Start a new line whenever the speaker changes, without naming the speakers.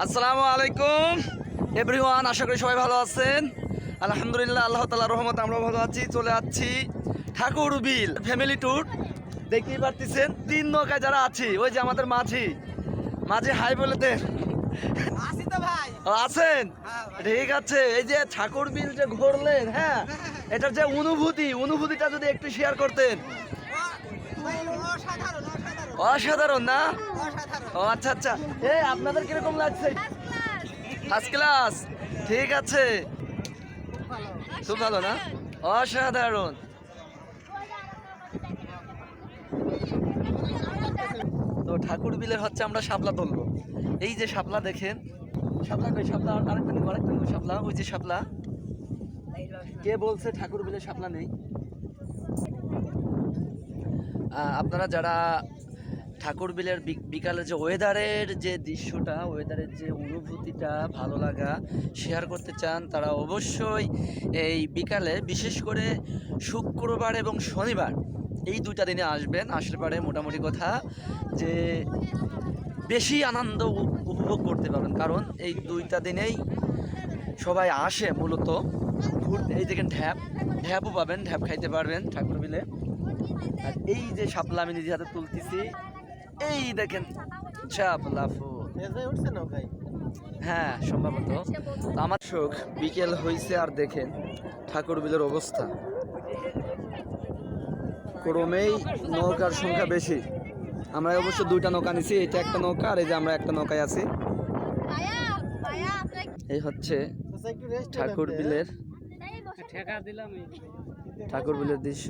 আসসালামু আলাইকুম এভরিওয়ান, আশা করি সবাই ভালো আছেন। আলহামদুলিল্লাহ, আল্লাহ তাআলার রহমতে আমরাও ভালো আছি। চলে যাচ্ছি ঠাকুরবিল ফ্যামিলি ট্যুর। দেখতেই পারতেছেন 3 নৌকায় যারা আছি, ওই যে আমাদের মাঝি হাই বলে দেন। আছেন? ঠিক আছে। এই যে ঠাকুরবিল যে ঘুরলেন, হ্যাঁ, এটার যে অনুভূতিটা যদি একটু শেয়ার করতেন। অসাধারণ না? ও আচ্ছা আচ্ছা। আপনাদের কিরকম লাগছে? First class. ঠিক আছে, খুব ভালো না? অসাধারণ। তো ঠাকুরবিলের হচ্ছে আমরা শাপলা তুলবো। এই যে শাপলা দেখেন, শাপলা কই? শাপলা আরেকটা নিব, শাপলা, ওই যে শাপলা। কে বলছে ঠাকুরবিলে শাপলা নেই? আপনারা যারা ঠাকুরবিলের বিকালে যে ওয়েদারের যে দৃশ্যটা, ওয়েদারের যে অনুভূতিটা, ভালো লাগা শেয়ার করতে চান, তারা অবশ্যই এই বিকালে, বিশেষ করে শুক্রবার এবং শনিবার, এই 2টা দিনে আসবেন। আসলে পারে মোটামুটি কথা যে বেশি আনন্দ উপভোগ করতে পারবেন, কারণ এই 2টা দিনেই সবাই আসে মূলত ঘুরতে। এই দেখেন ঢ্যাপও পাবেন, ঢ্যাপ খাইতে পারবেন ঠাকুরবিলে। আর এই যে শাপলা আমি নিজে হাতে তুলতেছি, এই দেখেন শাপলা ফুল। হ্যাঁ, সম্ভবত। আমার শোক বিকেল হয়েছে, আর দেখেন ঠাকুরবিলের অবস্থা। ক্রমেই নৌকার সংখ্যা বেশি। আমরা অবশ্য 2টা নৌকা নিছি, এটা একটা নৌকা, আর এই যে আমরা একটা নৌকায় আছি। এই হচ্ছে ঠাকুরবিলের দৃশ্য।